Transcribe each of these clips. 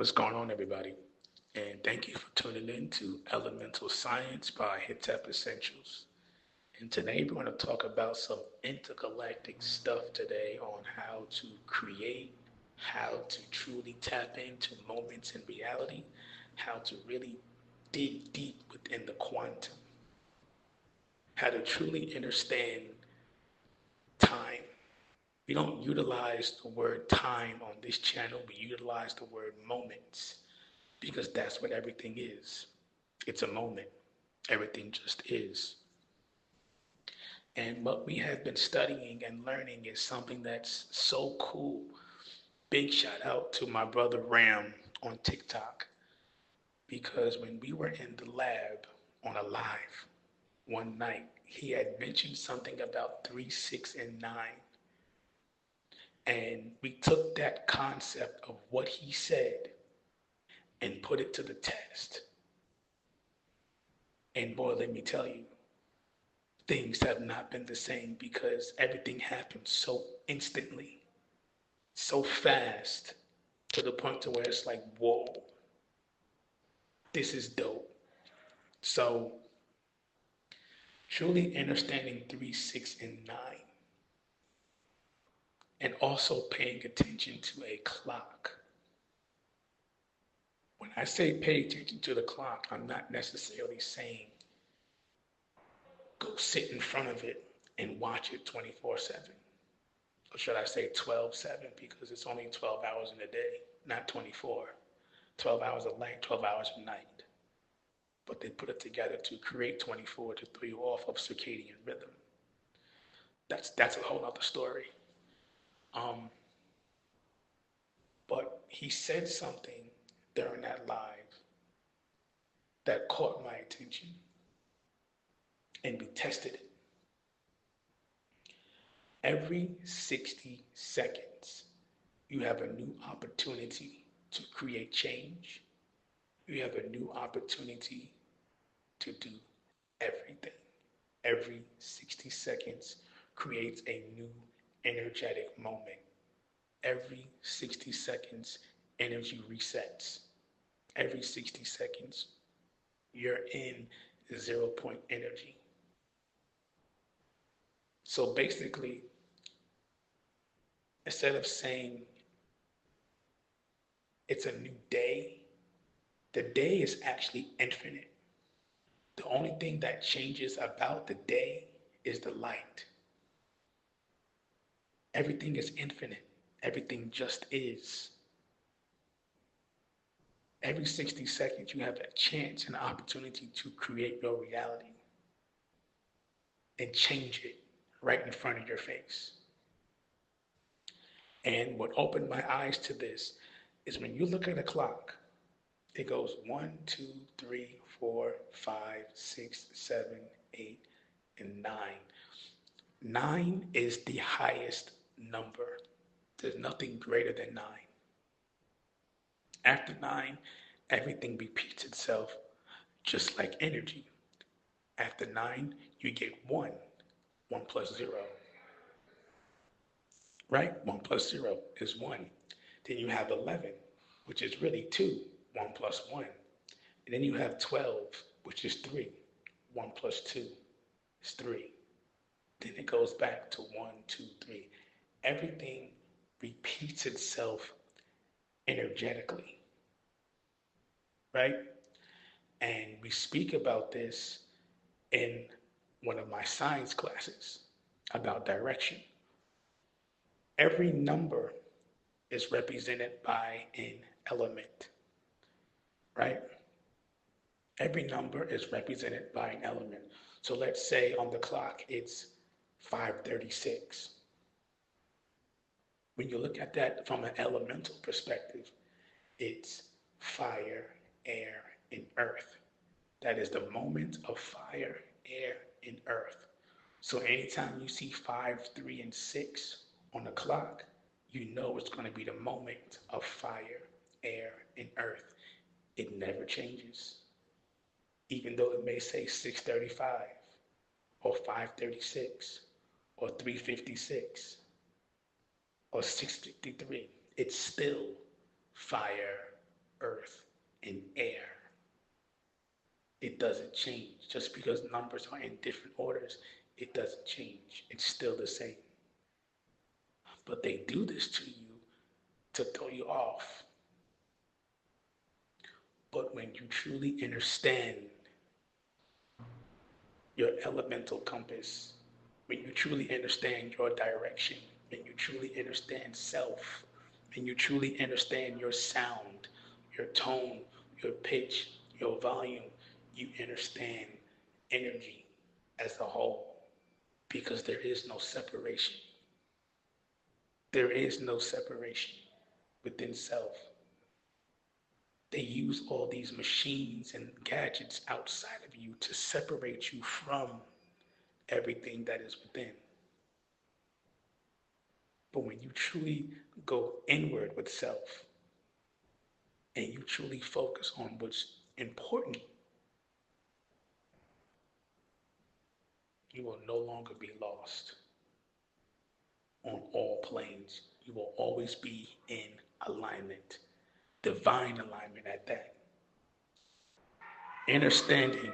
What's going on, everybody? And thank you for tuning in to Elemental Science by Hitep Essentials. And today we're going to talk about some intergalactic stuff today on how to create, how to truly tap into moments in reality, how to really dig deep within the quantum, how to truly understand time. We don't utilize the word time on this channel, we utilize the word moments because that's what everything is. It's a moment. Everything just is. And what we have been studying and learning is something that's so cool. Big shout out to my brother Ram on TikTok because when we were in the lab on a live one night, he had mentioned something about 3, 6, and 9. And we took that concept of what he said and put it to the test. And boy, let me tell you, things have not been the same because everything happened so instantly, so fast, to the point to where it's like, whoa, this is dope. So truly understanding 3, 6, and 9, and also paying attention to a clock. When I say pay attention to the clock, I'm not necessarily saying go sit in front of it and watch it 24/7. Or should I say 12/7 because it's only 12 hours in a day, not 24. 12 hours of light, 12 hours of night. But they put it together to create 24 to throw you off of circadian rhythm. That's a whole other story. Um, but he said something during that live that caught my attention, and we tested it. Every 60 seconds, you have a new opportunity to create change. You have a new opportunity to do everything. Every 60 seconds creates a new energetic moment. Every 60 seconds, energy resets. Every 60 seconds, you're in 0 point energy. So basically, instead of saying it's a new day, the day is actually infinite. The only thing that changes about the day is the light. Everything is infinite. Everything just is. Every 60 seconds, you have a chance and opportunity to create your reality and change it right in front of your face. And what opened my eyes to this is when you look at a clock, it goes 1, 2, 3, 4, 5, 6, 7, 8, and 9. 9 is the highest number. There's nothing greater than 9. After 9, everything repeats itself just like energy. After 9, you get 1. 1 plus 0, right? 1 plus 0 is 1. Then you have 11, which is really 2. 1 plus 1. And then you have 12, which is 3. 1 plus 2 is 3. Then it goes back to 1, 2, 3. Everything repeats itself energetically, right? And we speak about this in one of my science classes about direction. Every number is represented by an element, right? Every number is represented by an element. So let's say on the clock it's 5:36. When you look at that from an elemental perspective, it's fire, air, and earth. That is the moment of fire, air, and earth. So anytime you see 5, 3, and 6 on the clock, you know it's going to be the moment of fire, air, and earth. It never changes. Even though it may say 6:35 or 5:36 or 3:56 or 6:53, it's still fire, earth, and air. It doesn't change. Just because numbers are in different orders, it doesn't change. It's still the same. But they do this to you to throw you off. But when you truly understand your elemental compass, when you truly understand your direction, when you truly understand self, when you truly understand your sound, your tone, your pitch, your volume, you understand energy as a whole because there is no separation. There is no separation within self. They use all these machines and gadgets outside of you to separate you from everything that is within. But when you truly go inward with self and you truly focus on what's important, you will no longer be lost on all planes. You will always be in alignment, divine alignment at that. Understanding,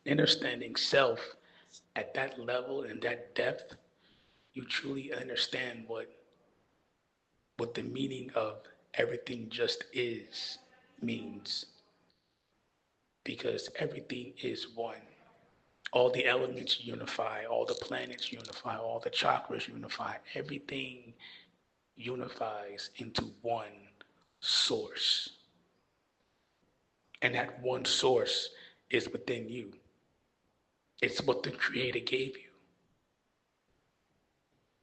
understanding self at that level and that depth, you truly understand what the meaning of everything just is means. Because everything is one. All the elements unify, all the planets unify, all the chakras unify, everything unifies into one source. And that one source is within you. It's what the Creator gave you.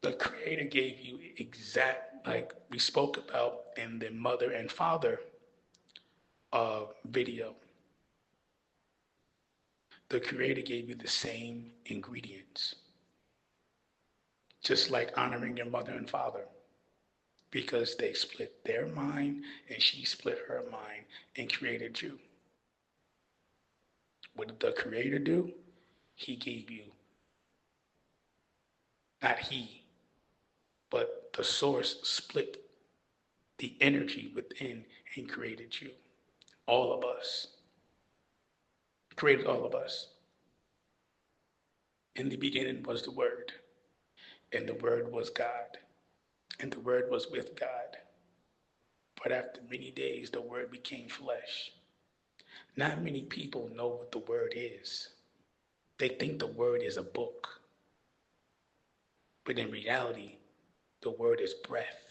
The Creator gave you exact, like we spoke about in the mother and father video. The Creator gave you the same ingredients, just like honoring your mother and father, because they split their mind and she split her mind and created you. What did the Creator do? He gave you, not he, but the source split the energy within and created you. All of us. Created all of us. In the beginning was the Word, and the Word was God, and the Word was with God. But after many days, the Word became flesh. Not many people know what the Word is. They think the Word is a book. But in reality, the Word is breath.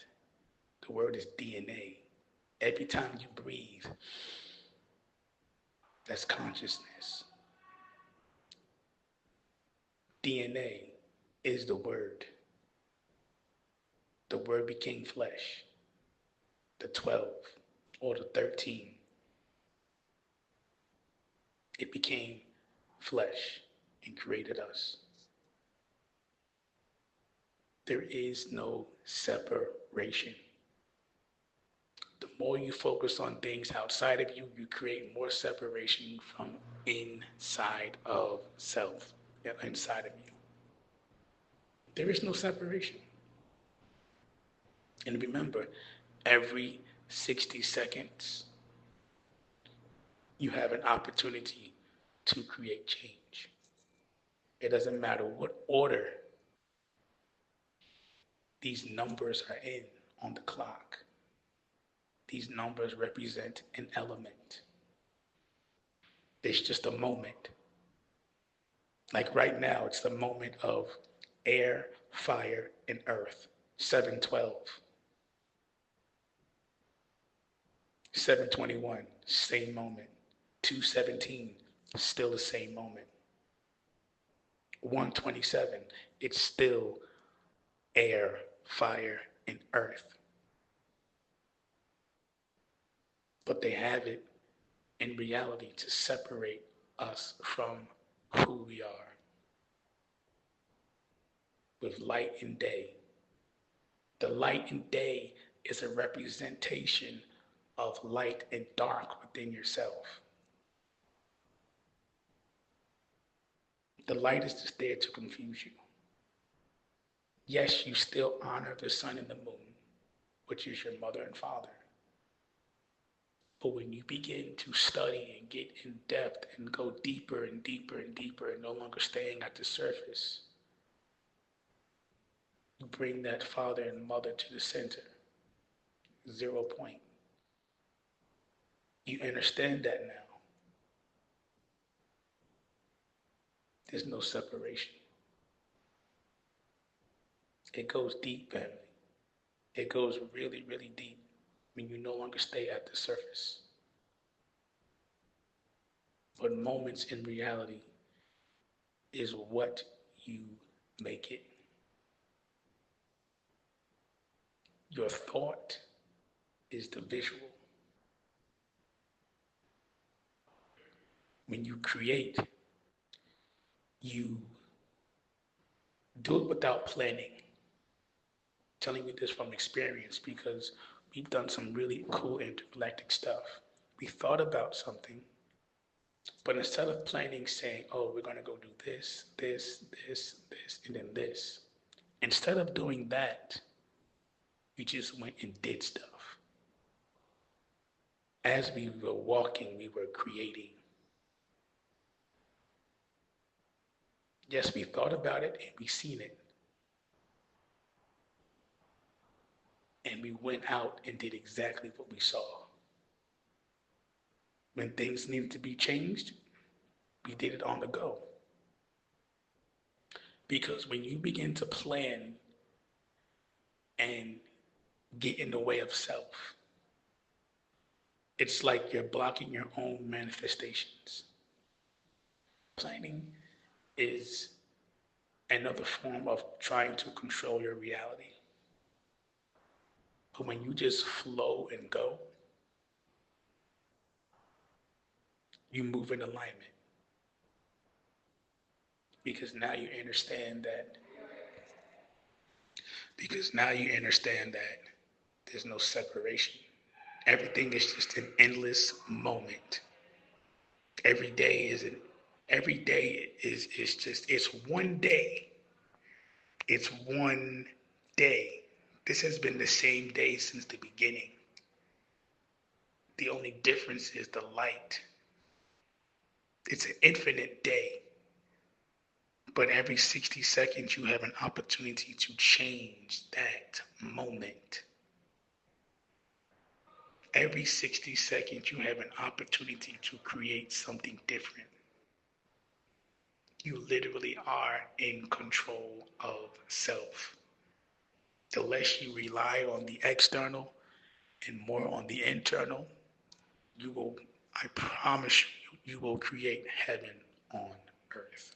The Word is DNA. Every time you breathe, that's consciousness. DNA is the Word. The Word became flesh. The 12 or the 13. It became flesh and created us. There is no separation. The more you focus on things outside of you, you create more separation from inside of self, inside of you. There is no separation. And remember, every 60 seconds, you have an opportunity to create change. It doesn't matter what order these numbers are in on the clock. These numbers represent an element. It's just a moment. Like right now, it's the moment of air, fire, and earth. 7:12. 7:21, same moment. 2:17, still the same moment. 1:27, it's still air, fire, and earth. But they have it in reality to separate us from who we are. With light and day. The light and day is a representation of light and dark within yourself. The light is just there to confuse you. Yes, you still honor the sun and the moon, which is your mother and father. But when you begin to study and get in depth and go deeper and deeper and deeper and no longer staying at the surface, you bring that father and mother to the center, 0 point. You understand that now. There's no separation. It goes deep, family. It goes really, really deep when you no longer stay at the surface. But moments in reality is what you make it. Your thought is the visual. When you create, you do it without planning. I'm telling you this from experience because we've done some really cool intergalactic stuff. We thought about something, but instead of planning, saying, oh, we're going to go do this, this, this, this, and then this, instead of doing that, we just went and did stuff. As we were walking, we were creating. Yes, we thought about it and we seen it. And we went out and did exactly what we saw. When things needed to be changed, we did it on the go. Because when you begin to plan and get in the way of self, it's like you're blocking your own manifestations. Planning is another form of trying to control your reality. But when you just flow and go, you move in alignment. Because now you understand that, there's no separation. Everything is just an endless moment. Every day is an every day is just it's one day. It's one day. This has been the same day since the beginning. The only difference is the light. It's an infinite day. But every 60 seconds, you have an opportunity to change that moment. Every 60 seconds, you have an opportunity to create something different. You literally are in control of self. The less you rely on the external and more on the internal, I promise you, you will create heaven on earth.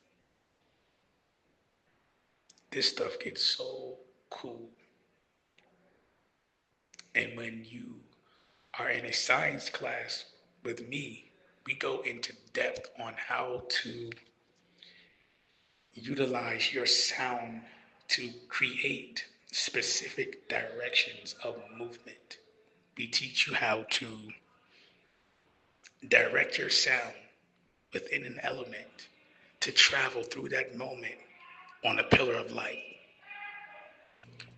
This stuff gets so cool. And when you are in a science class with me, we go into depth on how to utilize your sound to create specific directions of movement. We teach you how to direct your sound within an element to travel through that moment on a pillar of light.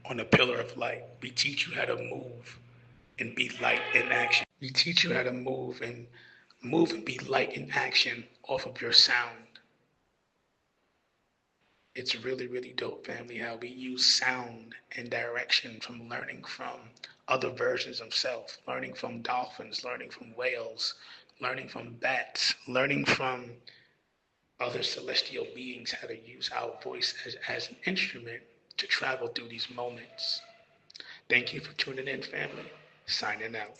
On a pillar of light, we teach you how to move and be light in action. We teach you how to move and be light in action off of your sound. It's really, really dope, family, how we use sound and direction from learning from other versions of self, learning from dolphins, learning from whales, learning from bats, learning from other celestial beings, how to use our voice as an instrument to travel through these moments. Thank you for tuning in, family. Signing out.